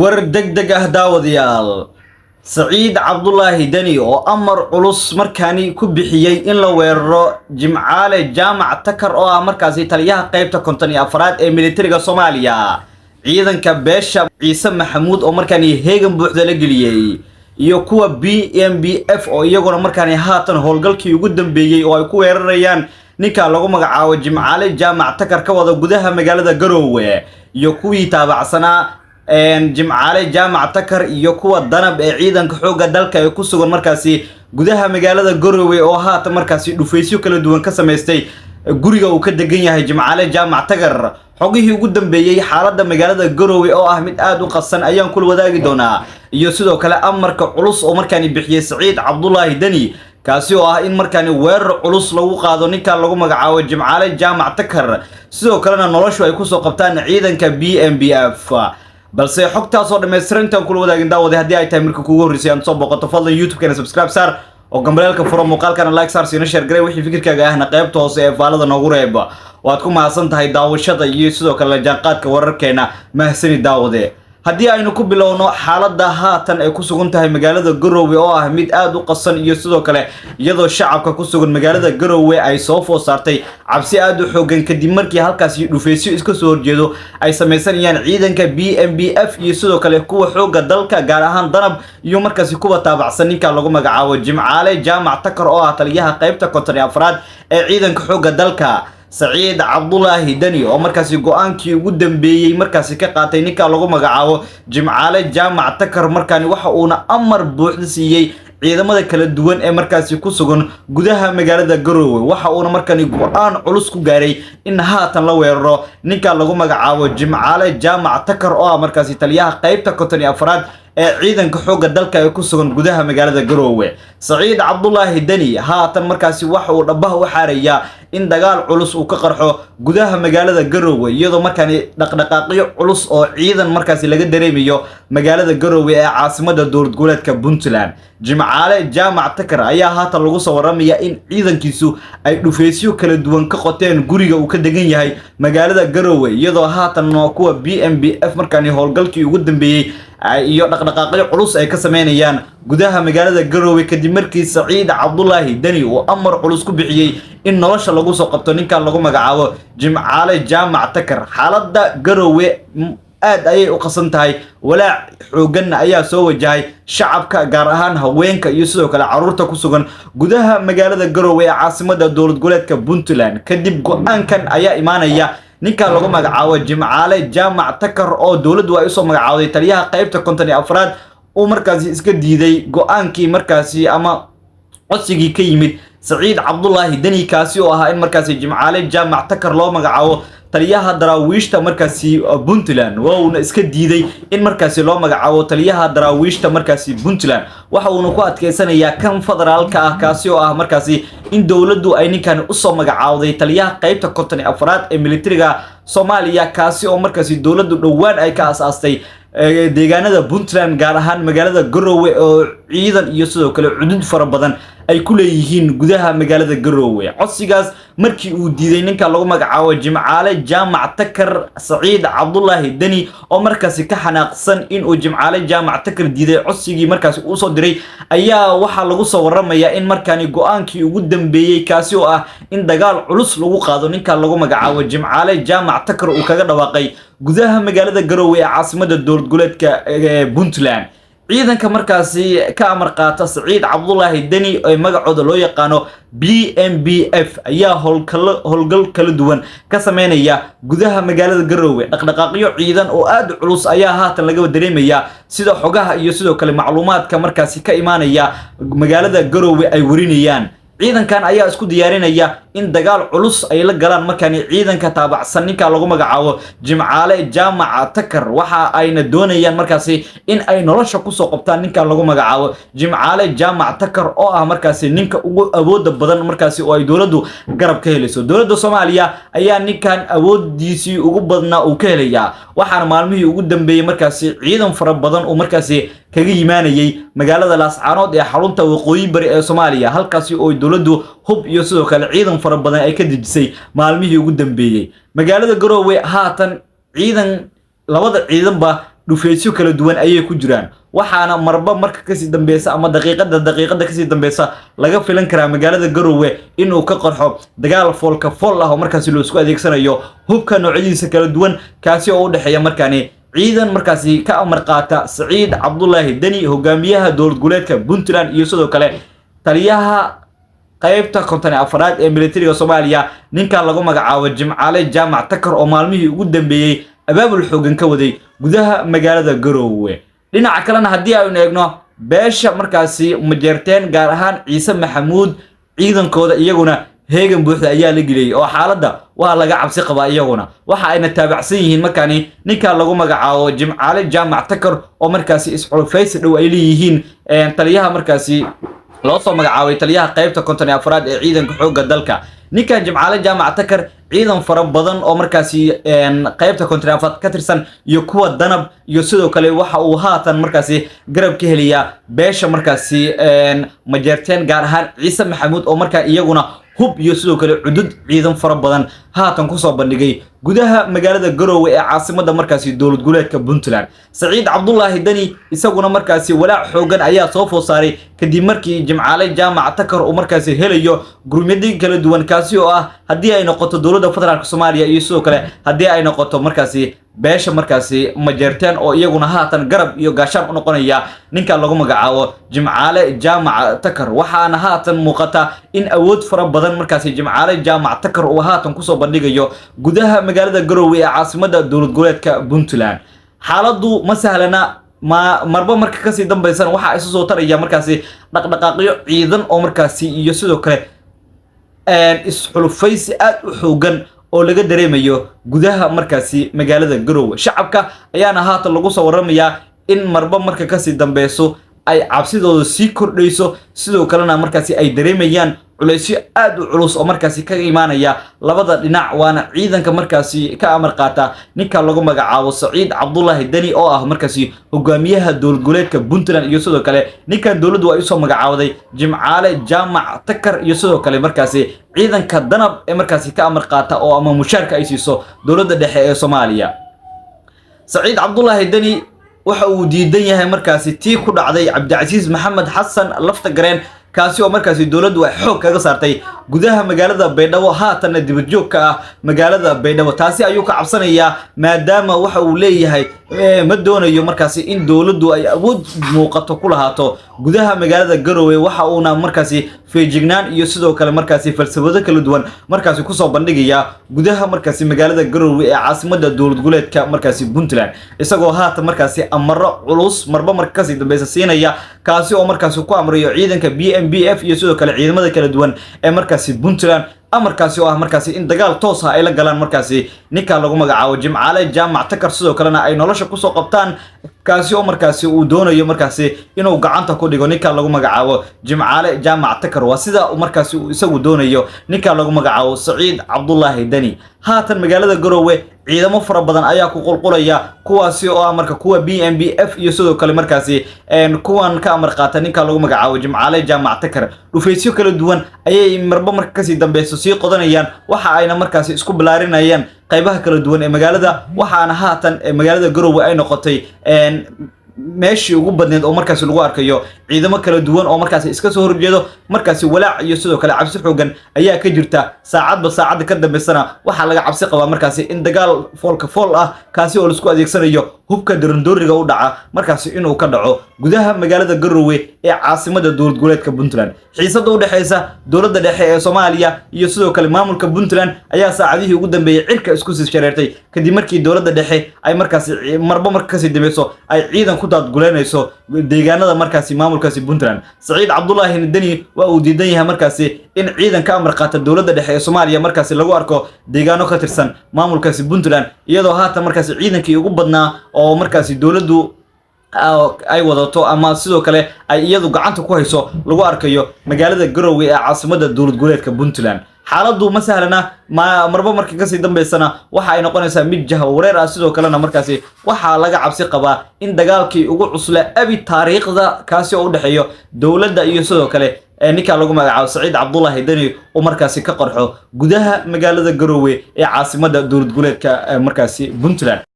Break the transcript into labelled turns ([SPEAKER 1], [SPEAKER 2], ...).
[SPEAKER 1] war degdeg ah daawadayaal Saciid Cabdullaahi Dani oo amar culus markaani ku bixiyay in la weeraro Jimcaale Jaamac Takar oo ah markaasi taliyaha qaybta 54aad ee militariga Soomaaliya ciidanka beesha Ciise Maxamuud oo markaani heegan buuxda la geliyay iyo kuwa BMBF oo iyaguna markaani haatan howlgalkii ugu dambeeyay oo ay ku weerarayaan ninka lagu magacaabo Jimcaale Jaamac Takar ka wada gudaha magaalada Garowe iyo kuwii taabacsanaa Jimcaale Jaamac Takar iyo kuwa danab ee ciidanka xooga dalka ay ku sugan markaasi gudaha magaalada Garowe oo haatan markaasi dhufaysyo kala duwan ka sameystay guriga uu ka degan yahay Jimcaale Jaamac Takar xogihii ugu dambeeyay xaaladda magaalada Garowe oo ah mid aad u qasan ayaan kula wadaagi doonaa iyo sidoo kale amarka culus oo markaani bixiyay Saciid Cabdullaahi Dani kaasi oo ah in markaani weerar culus lagu qaado ninka lagu magacaabo Jimcaale Jaamac Takar sidoo kalena noloshu ay ku soo qabtaan ciidanka BMBF balse xogtaas oo dhameystirantan kula wadaagin daawada hadii ay tahay marka kuugu horeysay aan soo boqoto fadlan YouTube-kana subscribe saar oo gambaleelka furo muuqaalkana like saar siina share garay wixii fikirkaaga ahna qaybta hoose ee faalada noogu reeb waad ku mahadsan tahay daawashada iyo sidoo kale jaanqaadka wararkeena mahsani daawade haddii aynu ku bilowno xaaladda haatan ay ku sugan tahay magaalada Garowe oo ah mid aad u qasan iyo sidoo kale iyadoo shacabka ku sugan magaalada Garowe ay soo food saartay cabsi aad u xooggan kadib markii halkaas dhufaysyo iska soo horjeedo ay sameysanayaan ciidanka BMBF iyo sidoo kale kuwa xooga dalka gaar ahaan danab iyo markaasi kuwa taabacsan ninka lagu magacaabo Jimcaale Jaamac Takar oo ah taliyaha qaybta 54aad ee ciidanka xooga dalka Saciid Cabdullaahi Dani oo markaasi go'aankii ugu dambeeyay markaasi ka qaatay ninka lagu magacaabo Jimcaale Jaamac Takar markaani waxa uuna amar buuxda siiyay ciidamada kala duwan ee markaasi ku sugan gudaha magaalada Garowe waxa uuna markaani go'aan culus ku gaaray in haatan la weeraro ninka lagu magacaabo Jimcaale Jaamac Takar oo ah markaasi taliyaha qaybta 54aad ee ciidanka xooga dalka ay ku sugan gudaha magaalada Garowe Saciid Cabdullaahi Dani haatan markaasi waxa uu dhabaha u xaarayaa in dagaal culus uu ka qarxo gudaha magaalada Garowe iyadoo markaani dhaqdhaqaaqyo culus oo ciidan markaasi laga dareemayo magaalada Garowe ee caasimadda dowlad goboleedka Puntland Jimcaale Jaamac Takar ayaa haatan lagu soo waramayaa in ciidankiisu ay dhufaysyo kala duwan ka qoteen guriga uu ka degan yahay magaalada Garowe iyadoo haatan kuwa BMBF markaani howlgalkii ugu dambeeyay iyo dhaqdhaqaaqyo culus ay ka sameynayaan gudaha magaalada Garowe kadib markii Saciid Cabdullaahi Dani uu amar culus ku bixiyay in nolosha lagu soo qabto ninka lagu magacaabo Jimcaale Jaamac Takar xaaladda Garowe aad ayay u qasan tahay walaac xoogan ayaa soo wajahay shacabka gaar ahaan haweenka iyo sidoo kale caruurta ku sugan gudaha magaalada Garowe ee caasimadda dowlad goboleedka Puntland kadib go'aankan ayaa imaanaya ninka lagu magacaabo Jimcaale Jaamac Takar oo dawladdu ay soo magacaaday taliyaha qaybta 54aad oo markaasi iska diiday go'aankii markaasi ama codsigii ka yimid Saciid Cabdullaahi Dani kaasi oo ah in markaasi Jimcaale Jaamac Takar loo magacaabo taliyaha daraawiishta markaasi Puntland waana iska diiday in markaasi loo magacaabo taliyaha daraawiishta markaasi Puntland waxa uu ku adkeysanayaa kan federaalka ah kaasi oo ah markaasi in dawladdu ay ninkan u soo magacaawday taliyaha qaybta 54aad ee militariga Soomaaliya kaasi oo markaasi dawladdu dhawaan ay ka asaastay deegaanada Puntland gaar ahaan magaalada Garowe oo ciidan iyo sidoo kale cudud fara badan ay ku leeyihiin gudaha magaalada Garowe codsigaas markii uu diiday ninka lagu magacaabo Jimcaale Jaamac Takar Saciid Cabdullaahi Dani oo markaasi ka xanaaqsan in uu Jimcaale Jaamac Takar diiday codsigii markaasi uu soo diray ayaa waxa lagu soo waramayaa in markaani go'aankii ugu dambeeyay kaasi oo ah in dagaal culus lagu qaado ninka lagu magacaabo Jimcaale Jaamac Takar uu kaga dhawaaqay gudaha magaalada Garowe ee caasimadda dowlad goboleedka Puntland ciidanka markaasi ka amar qaata Saciid Cabdullaahi Dani ee magacooda loo yaqaano BMBF ayaa howlgal kala duwan ka sameynaya gudaha magaalada Garowe dhaqdhaqaaqyo ciidan oo aad culus ayaa haatan laga dareemayaa sida xogaha iyo sidoo kale macluumaadka markaasi ka imaanaya magaalada Garowe ay warinayaan ciidankan ayaa isku diyaarinaya in dagaal culus ay la galaan markaani ciidanka taabacsan ninka lagu magacaabo Jimcaale Jaamac Takar waxa ayna doonayaan markaasi in ay nolosha ku soo qabtaan ninka lagu magacaabo Jimcaale Jaamac Takar oo ah markaasi ninka ugu awoodda badan markaasi oo ay dawladdu garab ka helayso dawladda Soomaaliya ayaa ninkan awoodiisii ugu badnaa uu ka helaya waxaana maalmihii ugu dambeeyay markaasi ciidan fara badan oo markaasi kaga yimaanayay magaalada Laascaanood ee xarunta waqooyi bari ee Soomaaliya halkaasi oo dawladdu hub iyo sidoo kale ciidan fara badan ay ka dejisay maalmihii ugu dambeeyay magaalada Garowe haatan ciidan labada ciidanba dhufeysyo kala duwan ayay ku jiraan waxaana marba marka kasii dambeeysa ama daqiiqada kasii dambeeysa laga filan karaa magaalada Garowe inuu ka qarxo dagaal foolka fool ah oo markaasi loo isku adeegsanayo hubka noocyadiisa kala duwan kaasi oo u dhaxeeya markaani ciidan markaasi ka amar qaata Saciid Cabdullaahi Dani hogaamiyaha dowlad goboleedka Puntland iyo sidoo kale taliyaha qaybta konton afraad ee militariga Soomaaliya ninka lagu magacaabo Jimcaale Jaamac Takar oo maalmihii ugu dambeeyay abaabul xoogan ka waday gudaha magaalada Garowe dhinaca kalena hadii aynu eegno beesha markaasi majeerteen gaar ahaan Ciise Maxamuud ciidankooda iyaguna heegan buuxda ayaa la geliyay oo xaaladda waa laga cabsi qabaa iyaguna waxa ayna taabacsan yihiin markaani ninka lagu magacaabo Jimcaale Jaamac Takar oo markaasi isxulfays dhow ay leeyihiin taliyaha markaasi loo soo magacaabay taliyaha qaybta konton afraad ee ciidanka xoogga dalka ninkan Jimcaale Jaamac Takar ciidan fara badan oo markaasi qaybta konton afraad ka tirsan iyo kuwa danab iyo sidoo kale waxa uu haatan markaasi garab ka heliya beesha markaasi majeerteen gaar ahaan Ciise Maxamuud oo markaa iyaguna hub iyo sidoo kale cudud ciidan fara badan haatan ku soo bandhigay gudaha magaalada Garowe ee caasimada markaasi dowlad goboleedka Puntland Saciid Cabdullaahi Dani isaguna markaasi walaac xoogan ayaa soo foosaaray kadib markii Jimcaale Jaamac Takar uu markaasi helayo gurmadii kala duwan kaasi oo ah hadii ay noqoto dowladda federaalka Soomaaliya iyo sidoo kale hadii ay noqoto markaasi beesha markaasi majeerteen oo iyaguna haatan garab iyo gaashaan u noqonaya ninka lagu magacaabo Jimcaale Jaamac Takar waxaana haatan muuqata in awood fara badan markaasi Jimcaale Jaamac Takar uu haatan ku soo bandhigayo gudaha magaalada Garowe ee caasimada dowlad goboleedka Puntland xaaladdu ma sahlana marba marka kasii dambaysan waxa isu soo taraya markaasi dhaqdhaqaaqyo ciidan oo markaasi iyo sidoo kale isxulfays aad u xoogan oo laga dareemayo gudaha markaasi magaalada Garowe shacabka ayaana haatan lagu soo waramayaa in marba marka kasii dambayso ay cabsidooda sii kordhayso sidoo kalena markaasi ay dareemayaan culaysyo aad u culus oo markaasi ka imaanaya labada dhinac waana ciidanka markaasi ka amar qaata ninka lagu magacaabo Saciid Cabdullaahi Dani oo ah markaasi hogaamiyaha dowlad goboleedka Puntland iyo sidoo kale ninkan dowladdu ay soo magacaawday Jimcaale Jaamac Takar iyo sidoo kale markaasi ciidanka danab ee markaasi ka amar qaata oo ama mushaarka ay siiso dowladda dhexe ee Soomaaliya Saciid Cabdullaahi Dani waxa uu diidan yahay markaasi tii ku dhacday Cabdicasiis Maxamed Xasan lafta gareen kaasi oo markaasi dowladdu ay xoog kaga saartay gudaha magaalada Baydhabo haatan dibad joog ka ah magaalada Baydhabo taasi ayuu ka cabsanayaa maadaama waxa uu leeyahay ma doonayo markaasi in dowladdu ay awood muuqato ku lahaato gudaha magaalada Garowe waxa uuna markaasi feejignaan iyo sidoo kale markaasi falsafado kala duwan markaasi ku soo bandhigaya gudaha markaasi magaalada Garowe ee caasimada dowlad goboleedka markaasi Puntland isagoo haatan markaasi amaro culus marba markaasi dambaysa siinaya kaasi oo markaasi ku amrayo ciidanka BMBF iyo sidoo kale ciidamada kala duwan ee markaasi Puntland amarkaasi oo ah markaasi in dagaal toos ah ay la galaan markaasi ninka lagu magacaabo Jimcaale Jaamac Takar sidoo kalena ay nolosha ku soo qabtaan kaasi oo markaasi uu doonayo markaasi inuu gacanta ku dhigo ninka lagu magacaabo Jimcaale Jaamac Takar waa sida uu markaasi isagu doonayo ninka lagu magacaabo Saciid Cabdullaahi Dani haatan magaalada Garowe ciidamo fara badan ayaa ku qulqulaya kuwaasi oo marka kuwa BMBF iyo sidoo kale markaasi kuwan ka amar qaata ninka lagu magacaabo Jimcaale Jaamac Takar dhufeysyo kala duwan ayay marba marka kasii dambayso sii qodanayaan waxa ayna markaasi isku balaarinayaan qaybaha kala duwan ee magaalada waxaana haatan magaalada Garowe ay noqotay meeshii ugu badneed oo markaasi lagu arkayo ciidamo kala duwan oo markaasi iska soo horjeedo markaasi walaac iyo sidoo kale cabsi xoogan ayaa ka jirta saacadba saacada ka dambeysana waxa laga cabsi qabaa markaasi in dagaal foolka fool ah kaasi oo la isku adeegsanayo hubka darandooriga u dhaca markaasi inuu ka dhaco gudaha magaalada Garowe ee caasimada dowlad goboleedka Puntland xiisada u dhaxaysa dowladda dhexe ee Soomaaliya iyo sidoo kale maamulka Puntland ayaa saacadihii ugu dambeeyay cirka isku sii shareertay kadib markii dowladda dhexe ay markaasi marba markaasi dambayso ay ciidan ku daadguleynayso deegaanada markaasi maamulkaasi Puntland Saciid Cabdullaahi Dani waa uu diidan yahay markaasi in ciidan ka amar qaata dowladda dhexe ee Soomaaliya markaasi lagu arko deegaano ka tirsan maamulkaasi Puntland iyadoo haatan markaasi ciidankii ugu badnaa oo markaasi dowladdu ay wadato ama sidoo kale ay iyadu gacanta ku hayso lagu arkayo magaalada Garowe ee caasimada dowlad goboleedka Puntland xaaladdu ma sahlana marba markii kasii dambeysana waxa ay noqonaysaa mid jahawareer ah sidoo kalena markaasi waxa laga cabsi qabaa in dagaalkii ugu cusla abi taariikhda kaasi oo u dhaxeeyo dowladda iyo sidoo kale ninka lagu magacaabo Saciid Cabdullaahi Dani oo markaasi ka qarxo gudaha magaalada Garowe ee caasimada dowlad goboleedka markaasi Puntland